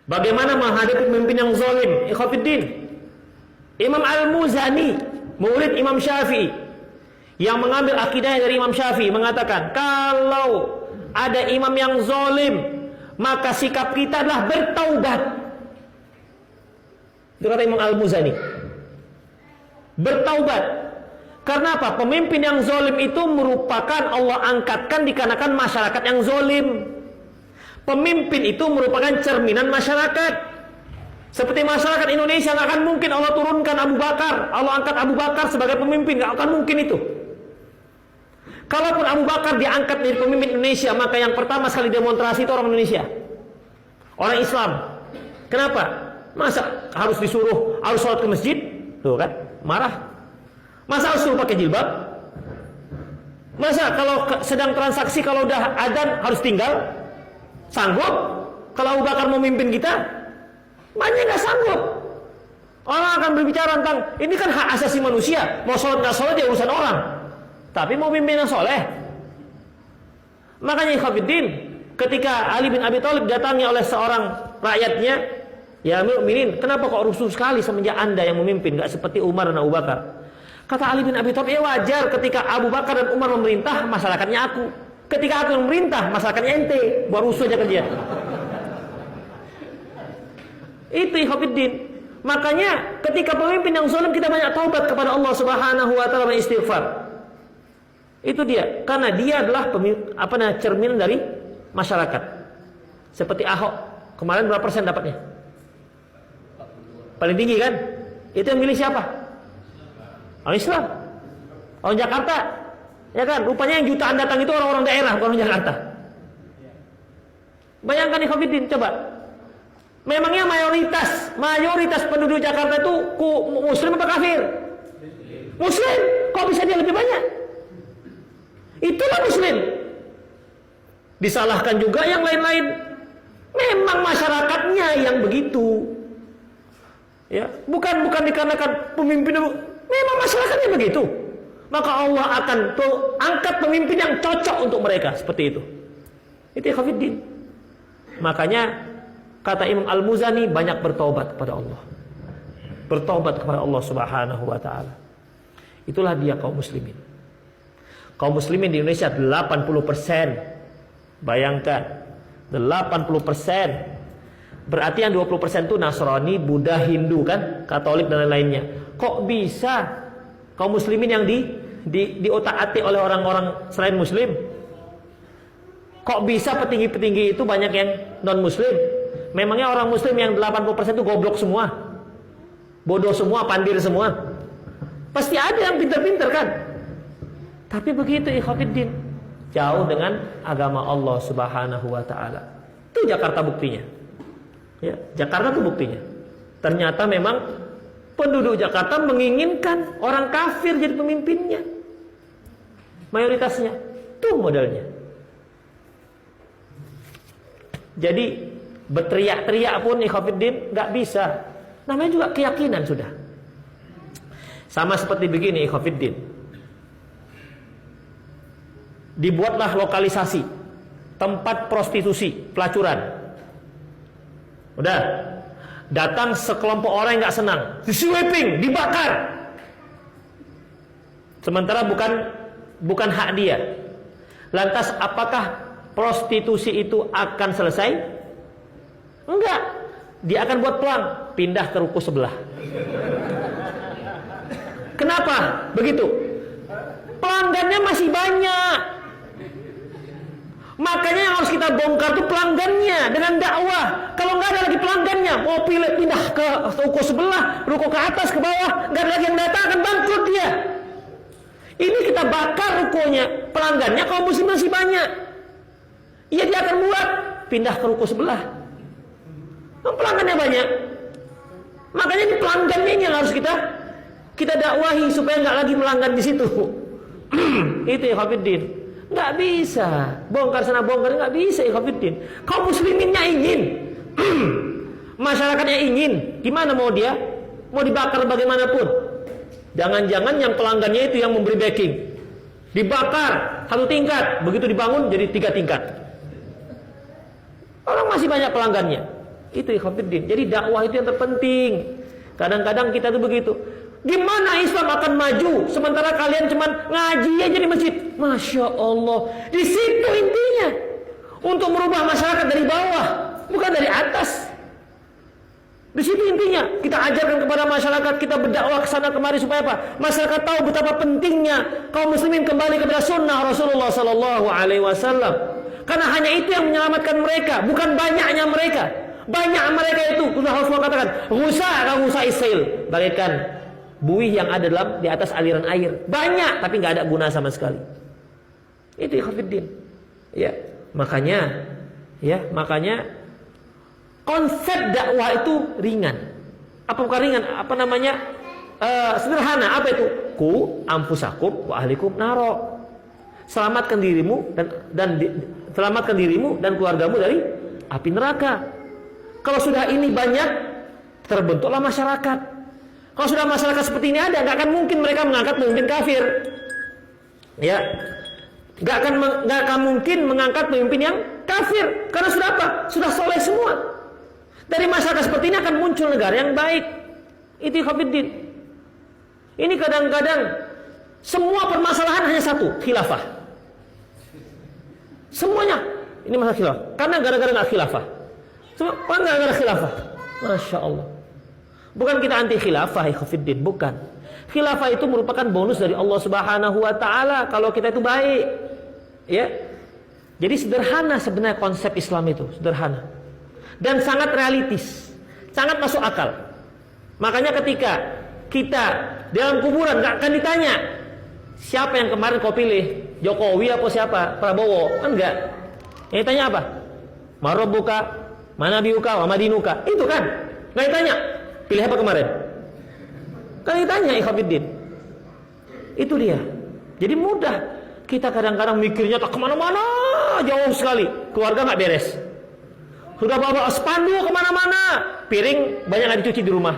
Bagaimana menghadapi pemimpin yang zalim? Ikhwatiddin, Imam Al-Muzani, murid Imam Syafi'i, yang mengambil akidahnya dari Imam Syafi'i, mengatakan kalau ada imam yang zalim, maka sikap kita adalah bertaubat. Itu kata Imam Al-Muzani. Bertaubat. Karena apa? Pemimpin yang zalim itu merupakan Allah angkatkan dikarenakan masyarakat yang zalim. Pemimpin itu merupakan cerminan masyarakat. Seperti masyarakat Indonesia, nggak akan mungkin Allah turunkan Abu Bakar, Allah angkat Abu Bakar sebagai pemimpin, nggak akan mungkin itu. Kalaupun Abu Bakar diangkat menjadi pemimpin Indonesia, maka yang pertama sekali demonstrasi itu orang Indonesia, orang Islam. Kenapa? Masa harus disuruh harus sholat ke masjid? Tuh kan, marah. Masa harus suruh pakai jilbab? Masa kalau sedang transaksi, kalau udah adzan harus tinggal? Sanggup? Kalau Abu Bakar memimpin kita? Banyak nggak sanggup. Orang akan berbicara tentang ini kan hak asasi manusia. Mau sholat nggak sholat ya urusan orang. Tapi mau pimpin yang soleh. Makanya ikhwatiddin, ketika Ali bin Abi Thalib datangi oleh seorang rakyatnya, ya mukminin, kenapa kok rusuh sekali semenjak Anda yang memimpin, nggak seperti Umar dan Abu Bakar? Kata Ali bin Abi Thalib, ya wajar ketika Abu Bakar dan Umar memerintah, masyarakatnya aku. Ketika aku yang memerintah, masyarakatnya ente. Buat rusuh aja kerja. Itu ikhwatiddin. Makanya ketika pemimpin yang zalim, kita banyak taubat kepada Allah Subhanahu wa taala dan istighfar. Itu dia, karena dia adalah cermin dari masyarakat. Seperti Ahok, kemarin berapa persen dapatnya? Paling tinggi kan? Itu yang milih siapa? Orang Islam, orang Jakarta, ya kan? Rupanya yang jutaan datang itu orang-orang daerah, bukan orang Jakarta. Bayangkan ikhwatiddin, coba. Memangnya mayoritas penduduk Jakarta itu Muslim apa kafir? Muslim. Kok bisa dia lebih banyak? Itulah Muslim. Disalahkan juga yang lain-lain. Memang masyarakatnya yang begitu. Ya, bukan dikarenakan pemimpin. Memang masyarakatnya begitu. Maka Allah akan angkat pemimpin yang cocok untuk mereka seperti itu. Itu ikhwatiddin. Makanya kata Imam Al-Muzani, banyak bertobat kepada Allah. Bertobat kepada Allah Subhanahu wa taala. Itulah dia kaum muslimin. Kaum muslimin di Indonesia 80%. Bayangkan, 80%. Berarti yang 20% itu Nasrani, Buddha, Hindu kan, Katolik dan lain-lainnya. Kok bisa kaum muslimin yang diotak-atik oleh orang-orang selain muslim? Kok bisa petinggi-petinggi itu banyak yang non-muslim? Memangnya orang muslim yang 80% itu goblok semua? Bodoh semua, pandir semua? Pasti ada yang pintar-pintar kan? Tapi begitu ikhwatiddin, jauh dengan agama Allah Subhanahu wa taala. Itu Jakarta buktinya. Ya, Jakarta itu buktinya. Ternyata memang penduduk Jakarta menginginkan orang kafir jadi pemimpinnya. Mayoritasnya. Itu modalnya. Jadi berteriak-teriak pun ikhwatiddin nggak bisa. Namanya juga keyakinan sudah. Sama seperti begini ikhwatiddin. Dibuatlah lokalisasi tempat prostitusi, pelacuran. Udah, datang sekelompok orang yang nggak senang, di-sweeping, dibakar. Sementara bukan hak dia. Lantas apakah prostitusi itu akan selesai? Enggak. Dia akan buat pelang, pindah ke ruko sebelah. Kenapa begitu? Pelanggannya masih banyak. Makanya yang harus kita bongkar itu pelanggannya dengan dakwah. Kalau nggak ada lagi pelanggannya, mau pindah ke ruko sebelah, ruko ke atas, ke bawah, nggak ada lagi yang datang, akan bangkrut dia. Ini kita bakar rukonya, pelanggannya kaum muslim masih banyak. Iya, dia akan buat pindah ke ruko sebelah. Pelanggannya banyak. Makanya di pelanggannya ini yang harus kita dakwahi supaya nggak lagi melanggan di situ. Itu ya ikhwatiddin. Nggak bisa bongkar sana bongkar, nggak bisa ikhwatiddin. Kaum musliminnya ingin, masyarakatnya ingin. Gimana mau dia? Mau dibakar bagaimanapun. Jangan-jangan yang pelanggannya itu yang memberi backing. Dibakar 1 tingkat, begitu dibangun jadi 3 tingkat. Orang masih banyak pelanggannya. Itu ikhwatiddin. Jadi dakwah itu yang terpenting. Kadang-kadang kita tuh begitu. Gimana Islam akan maju sementara kalian cuman ngaji aja di masjid? Masya Allah. Di situ intinya. Untuk merubah masyarakat dari bawah, bukan dari atas. Di situ intinya. Kita ajarkan kepada masyarakat, kita berdakwah ke sana kemari supaya apa? Masyarakat tahu betapa pentingnya kaum muslimin kembali kepada sunnah Rasulullah sallallahu alaihi wasallam. Karena hanya itu yang menyelamatkan mereka, bukan banyaknya mereka. Banyak mereka itu, Rasulullah katakan, "Ghusa isail," bagaikan buih yang ada di atas aliran air. Banyak tapi nggak ada guna sama sekali. Itu ikhwatiddin. Ya, makanya konsep dakwah itu ringan. Apa bukan ringan? Sederhana. Apa itu? Ku anfusakum wa ahlikum naro. Selamatkan dirimu selamatkan dirimu dan keluargamu dari api neraka. Kalau sudah ini banyak, terbentuklah masyarakat. Kalau sudah masyarakat seperti ini ada, nggak akan mungkin mereka mengangkat pemimpin kafir. Ya, nggak akan mungkin mengangkat pemimpin yang kafir. Karena sudah apa? Sudah soleh semua. Dari masyarakat seperti ini akan muncul negara yang baik. Itu ikhwatiddin. Ini kadang-kadang semua permasalahan hanya satu, khilafah. Semuanya ini masalah khilafah. Karena gara-gara nggak khilafah. Cuma gara-gara khilafah. Masya Allah. Bukan kita anti khilafah, ikhwatiddin, bukan. Khilafah itu merupakan bonus dari Allah Subhanahu wa taala kalau kita itu baik. Ya. Jadi sederhana sebenarnya konsep Islam itu, sederhana. Dan sangat realistis, sangat masuk akal. Makanya ketika kita dalam kuburan gak akan ditanya siapa yang kemarin kau pilih, Jokowi apa siapa, Prabowo, enggak. Yang ditanya apa? Marabbuka, manabiuka, wa madinuka. Itu kan. Gak ditanya pilih apa kemarin. Kan ditanya ikhwatiddin. Itu dia. Jadi mudah. Kita kadang-kadang mikirnya tak kemana-mana, jauh sekali. Keluarga gak beres. Sudah bawa spanduk kemana-mana, piring banyak yang dicuci di rumah.